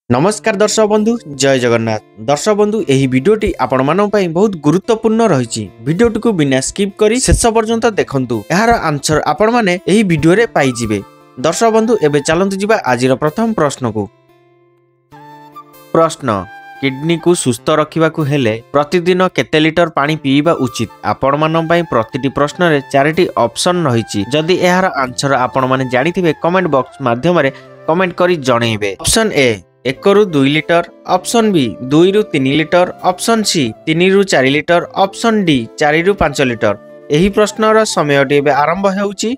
नमस्कार दर्शक बंधु जय जगन्नाथ। दर्शक बंधु यही वीडियोटी आपण मानन पई बहुत गुरुत्वपूर्ण रहिछि। वीडियोटी को बिना स्किप करी शेष पर्यंत देखंतु। एहार आंसर आपण माने एही वीडियो रे पाई जिवे। दर्शक बंधु एबे चलंतु जिबा आजिर प्रथम प्रश्न को। प्रश्न किडनी को सुस्थ रखिबा को हेले प्रतिदिन केते लिटर पानी पीबा उचित? आपण मानन पई प्रतिटी प्रश्न रे चारिटी ऑप्शन रहिछि। जदि एहार आंसर आपण माने जानिथिबे कमेंट बॉक्स माध्यम रे कमेंट करी जणैबे। ऑप्शन ए 1 ରୁ 2 लिटर, ऑप्शन बी 2 ରୁ 3 लिटर, ऑप्शन सी 3 ରୁ 4 लिटर, ऑप्शन डी 4 ରୁ 5 लिटर। एही प्रश्नर समयटी एबे आरंभ हेउची।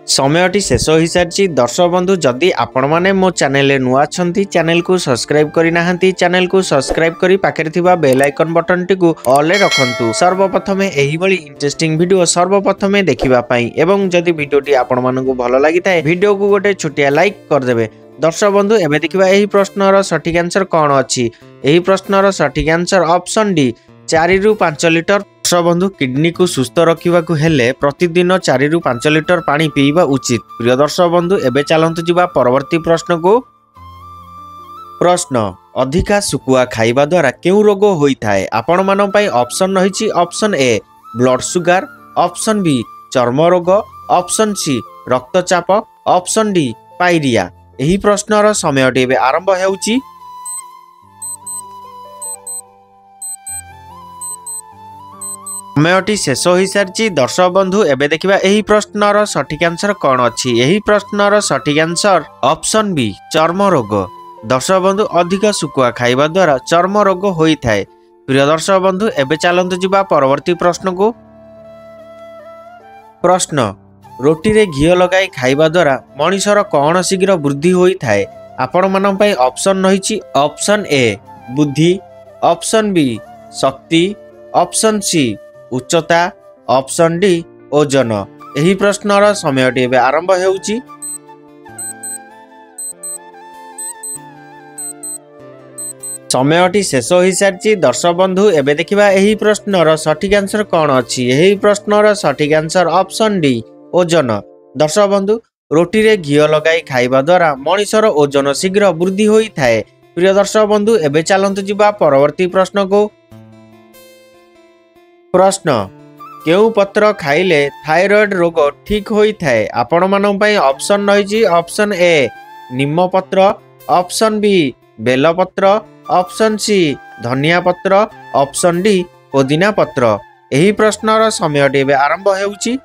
समयटी शेष हो सारी। दर्शक बंधु जदि आपण माने मो चैनल रे नुआ छंती चैनल को सब्सक्राइब करि नाहंती चैनल को सब्सक्राइब करी पाखरे थिबा बेल आइकन बटन टी को ऑल रे रखंतु। सर्वप्रथमे एही बळी इंटरेस्टिंग वीडियो सर्वप्रथमे देखिबा पई एवं जदि वीडियोटी आपण मानकु भलो लागिताय वीडियो को गोटे छोटिया लाइक कर देबे। दर्शक बंधु एबे देखिबा एही प्रश्नर सठिक आंसर कोन अछि। एही प्रश्नर सठिक आंसर ऑप्शन डी 4 ରୁ 5 लिटर। दर्शक बंधु किडनी को सुस्थ रखिबा को हेले प्रतिदिन 4 ରୁ 5 लिटर पानी पीबा उचित। प्रिय दर्शक बंधु एबे चलंतु जिबा परवर्ती प्रश्न को। प्रश्न अधिका सुकुआ खाइबा द्वारा केउ रोग होई थाए? आपण मानन पई ऑप्शन रहिछि। Option A blood sugar, option B चर्म रोग, ऑप्शन सी रक्तचाप, ऑप्शन डी पायरिया। एही प्रश्नर समयटी एबे आरंभ हेउछि। समयटी शेष हो सारी। दर्शक बंधु एबे देखिबा एही प्रश्नर सठिक आंसर कोन अछि। एही प्रश्नर सठिक आंसर ऑप्शन बी चर्म रोग। दर्शक बंधु अधिक सुकुआ खाइबा द्वारा चर्म रोग होई थाए। प्रिय दर्शक बंधु एबे चलंतु जिबा परवर्ती प्रश्न को। प्रश्न रोटी रे घियो लगाई खाइबा द्वारा मनीषर कोन शीघ्र वृद्धि होई थाए? आपण मानन पई ऑप्शन रहिछि। ऑप्शन ए बुद्धि, ऑप्शन बी शक्ति, ऑप्शन सी उच्चता, ऑप्शन डी ओजन। एही प्रश्नर समयटी एबे आरंभ हेउची। समयटी शेष हो सारी। दर्शक बंधु एबे देखिबा एही प्रश्नर सठिक आंसर कोन अछि। एही प्रश्नर सठिक आंसर ऑप्शन डी ओजन। दर्शक बंधु रोटी रे घियो लगाई खाइबा द्वारा मनीषर ओजन शीघ्र वृद्धि होई थाए। प्रिय दर्शक बंधु एबे चलंतु जिबा परवर्ती प्रश्न को। प्रश्न केउ पत्र खाइले थायराइड रोग ठीक होई थाए? आपण मानन पई ऑप्शन रहिछि। ऑप्शन ए निम्म पत्र, ऑप्शन बी बेल पत्र, ऑप्शन सी धनिया पत्र, ऑप्शन डी पुदीना पत्र। एही प्रश्नर समयटी एबे आरंभ हेउछि।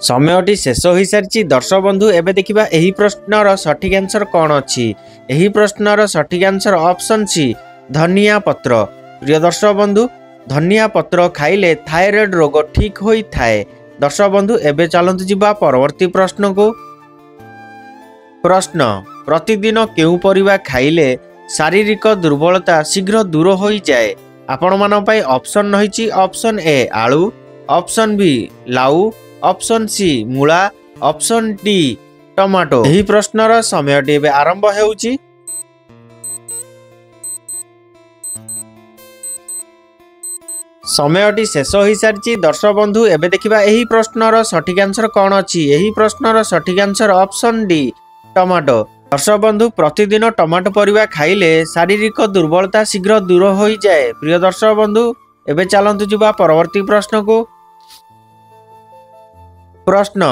समयटी शेष हो सारी। दर्शक बंधु एबे देखिबा एही प्रश्नर सठिक आंसर कोन अछि। एही प्रश्नर सठिक आंसर ऑप्शन सी धनिया पत्र। प्रिय दर्शक बंधु धनिया पत्र खाइले थायराइड रोग ठीक होई थाए। दर्शक बंधु एबे चलंतु जिबा परवर्ती प्रश्न को। प्रश्न प्रतिदिन केउ परिबा खाइले शारीरिक दुर्बलता शीघ्र दूर होई जाए? आपण मानन पई ऑप्शन रहिछि। ऑप्शन ए आलू, ऑप्शन बी लाउ, ऑप्शन सी मूला, ऑप्शन डी टमाटो। एही प्रश्नर समयटी एबे आरंभ हेउची। समयटी शेष हो सारी। दर्शक बंधु एबे देखिबा एही प्रश्नर सठिक आंसर कोन अछि। एही प्रश्नर सठिक आंसर ऑप्शन डी टमाटो। दर्शक बंधु प्रतिदिन टमाटो परिबा खाइले शारीरिक दुर्बलता शीघ्र दूर होई जाए। प्रिय दर्शक बंधु एबे चलंतु जिबा परवर्ती प्रश्न को। प्रश्न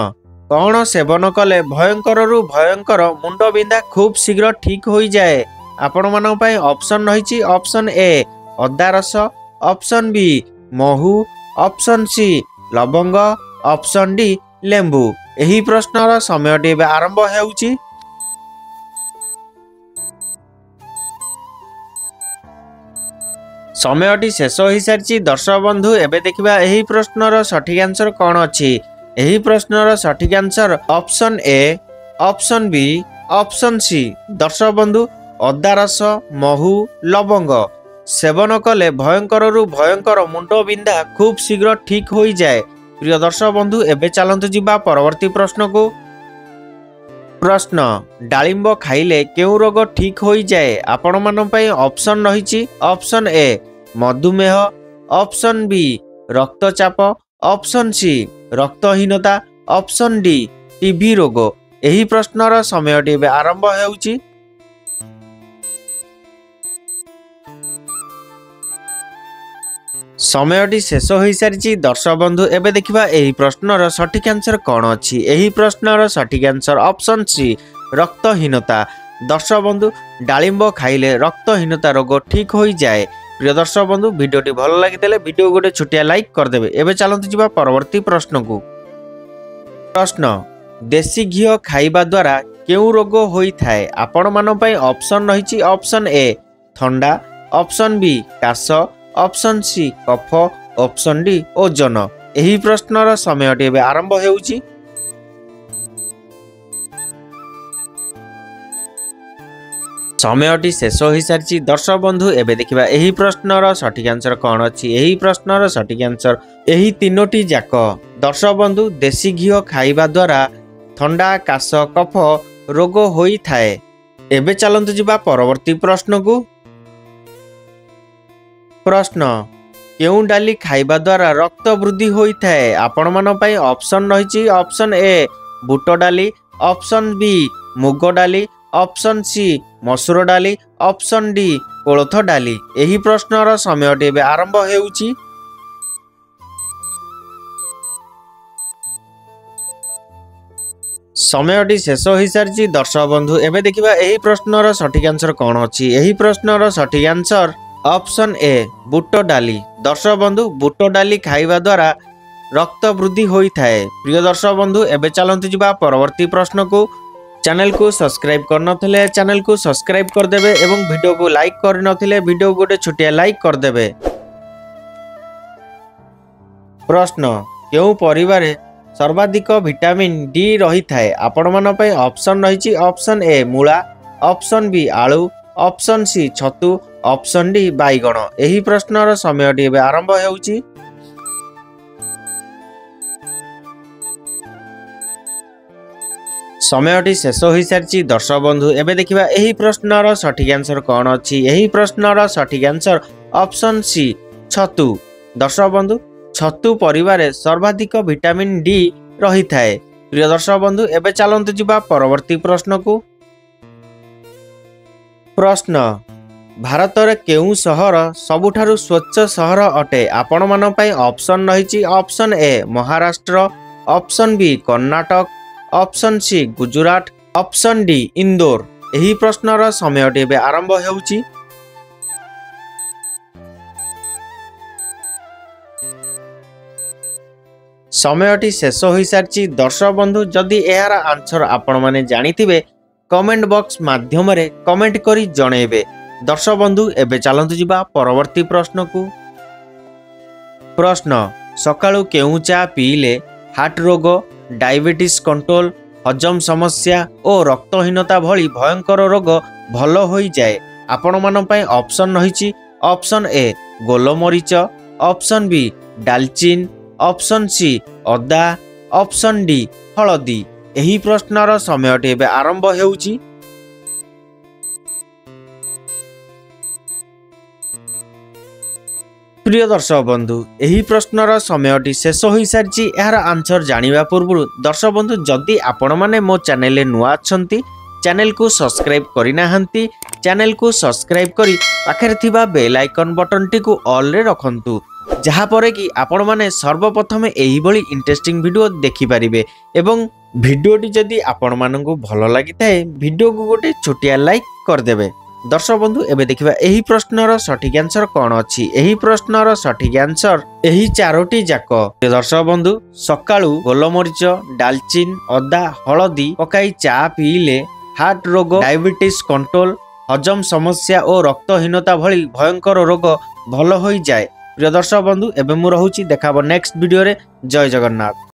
कौन सेवन कले भयंकर रु भयंकर मुंड बिंधा खूब शीघ्र ठीक होई जाए? आपण मानन पई ऑप्शन रहिछि। ऑप्शन ए अदा रस, ऑप्शन बी महू, ऑप्शन सी लवंग, ऑप्शन डी लेंबू। एही प्रश्नर समयटी एबे आरंभ हेउछि। समयटी शेष हो सारी। दर्शक बंधु एबे देखिबा एही प्रश्नर सठिक आंसर कोन अछि। एही प्रश्नर सठिक answer option A, option B, option C. दर्शक बंधु अदा रस, महू, लवंग सेवन कले भयंकर रु भयंकर मुंड बिंधा खूब शीघ्र ठीक होई जाए। प्रिय दर्शक बंधु एबे चलंतु जिबा परवर्ती प्रश्न को। प्रश्न डालिंब खाइले केउ रोग ठीक होई जाए? आपण मानन पई ऑप्शन रहिछि। ऑप्शन ए मधुमेह, ऑप्शन बी रक्तचाप, ऑप्शन सी रक्तहीनता, ऑप्शन डी टीबी रोग। एही प्रश्नर समयटी एबे आरंभ हेउची। समयटी शेष हो सारी। दर्शक बंधु एबे देखिबा एही प्रश्नर सठिक आंसर कौन अछि। एही प्रश्नर सठिक आंसर ऑप्शन सी रक्तहीनता। दर्शक बंधु डालिंब खाइले रक्तहीनता रोग ठीक हो जाए। प्रिय दर्शक बंधु वीडियोटी भल लगिदेले वीडियो गोटे छोटिया लाइक करदेबे। एबे चलंतु जिबा परवर्ती प्रश्न को। प्रश्न देसी घी खाइबा द्वारा केउ रोग होई थाए। आपण मानो पई ऑप्शन रहिछि। ऑप्शन ए ठंडा, ऑप्शन बी काश, ऑप्शन सी कफ, ऑप्शन डी ओजन। एही प्रश्नर समयटी एबे आरंभ हेउछि। समयटी शेष हो सारी। दर्शक बंधु एबे देखिबा एही प्रश्नर सठिक आंसर कौन अछि। एही प्रश्नर सठिक आंसर एही तीनोटी जाक। दर्शक बंधु देसी घी खाइबा द्वारा ठंडा, काश, कफ रोग होई थाए। एबे चलंतु जिबा परवर्ती प्रश्न को। प्रश्न केउ डाली खाइबा द्वारा रक्त वृद्धि होई थाए। आपण मानो पई ऑप्शन रहिछि। ऑप्शन ए बुट डाली, ऑप्शन बी मुग डाली, ऑप्शन सी मसूर डाली, ऑप्शन डी कोलथ डाली। एही प्रश्नर समयटी एबे आरंभ हेउछि। समयटी शेष हो सारी। दर्शक बंधु एबे देखिबा एही प्रश्नर सठिक आंसर कौन अछि। एही प्रश्नर सठिक आंसर ऑप्शन ए बुट डाली। दर्शक बंधु बुट डाली खाइबा द्वारा रक्त वृद्धि होई थाए। प्रिय दर्शक बंधु एबे चलंतु जिबा परवर्ती प्रश्न को। चैनल को सब्सक्राइब करनथिले चैनल को सब्सक्राइब कर देबे एवं वीडियो को लाइक करनथिले वीडियो गोटे छोटिया लाइक कर देबे। प्रश्न केउ परिवार सर्वाधिक विटामिन डी रही थाए। आपण मन पई ऑप्शन रहिछि। ऑप्शन ए मूला, ऑप्शन बी आलू, ऑप्शन सी छतु, ऑप्शन डी बाइगण। एही प्रश्नर समयटी एबे आरंभ हेउछि। समयटी शेष हो सारी। दर्शक बंधु एबे देखिबा एही प्रश्नर सठिक आंसर कौन अछि। एही प्रश्नर सठिक आंसर ऑप्शन सी छतु। दर्शक बंधु छतु परिवार सर्वाधिक विटामिन डी रही थाए। प्रिय दर्शक बंधु एबे चलंतु जिबा परवर्ती प्रश्न को। प्रश्न भारत रे केउ शहर सबुठारु स्वच्छ शहर अटे। आपण मन पई ऑप्शन रहिछि। Option A Maharashtra, option B Karnataka, option C Gujarat, option D Indore. एही प्रश्नर समयटी एबे आरंभ हेउछि। समयटी शेष हो सारी। दर्शक बंधु जदि एहार आंसर आपण माने जानिथिबे कमेंट बॉक्स माध्यम रे कमेंट करी जणेबे। दर्शक बंधु एबे चलंतु जिबा परवर्ती प्रश्न को। प्रश्न सकाळु केउ चा पीले हार्ट रोग, डायबिटीज कंट्रोल, हजम समस्या और रक्तहीनता भली भयंकर रोग भल हो जाए। आपण मन पई ऑप्शन रहिछि। ऑप्शन ए गोलमरीच, ऑप्शन बी डालचीन, ऑप्शन सी अदा, ऑप्शन डी हळदी। एही प्रश्नर समयटी एबे आरंभ हेउछि। प्रिय दर्शक बंधु एही प्रश्नर समयटी शेष हो सारी। यार आंसर जानिबा पूर्व दर्शक बंधु जदि आपण माने मो चैनल नुआ अछंती चैनल को सब्सक्राइब करि नाहंती चैनल को सब्सक्राइब करी पाखरे थिबा बेल आइकन बटन टी को ऑल रे रखंतु। जहा परे कि आपण माने सर्वप्रथम एही भली इंटरेस्टिंग वीडियो देखि परिबे एवं वीडियोटी जदि आपण माननकु भलो लागि थाए वीडियो को गोटे छोटिया लाइक कर देबे। दर्शक बंधु एबे देखिबा एही प्रश्नर सठिक आंसर कोन अछि। एही प्रश्नर सठिक आंसर एही चारोटी जाक। दर्शक बंधु सकाळु गोलमरीच, डालचीन, अदा, हळदी पकाई चा पीले हार्ट रोग, डायबिटीज कंट्रोल, हजम समस्या और रक्तहीनता भली भयंकर रोग भल हो जाए। प्रिय दर्शक बंधु एबे मु रहुछि देखाबो नेक्स्ट वीडियो रे। जय जगन्नाथ।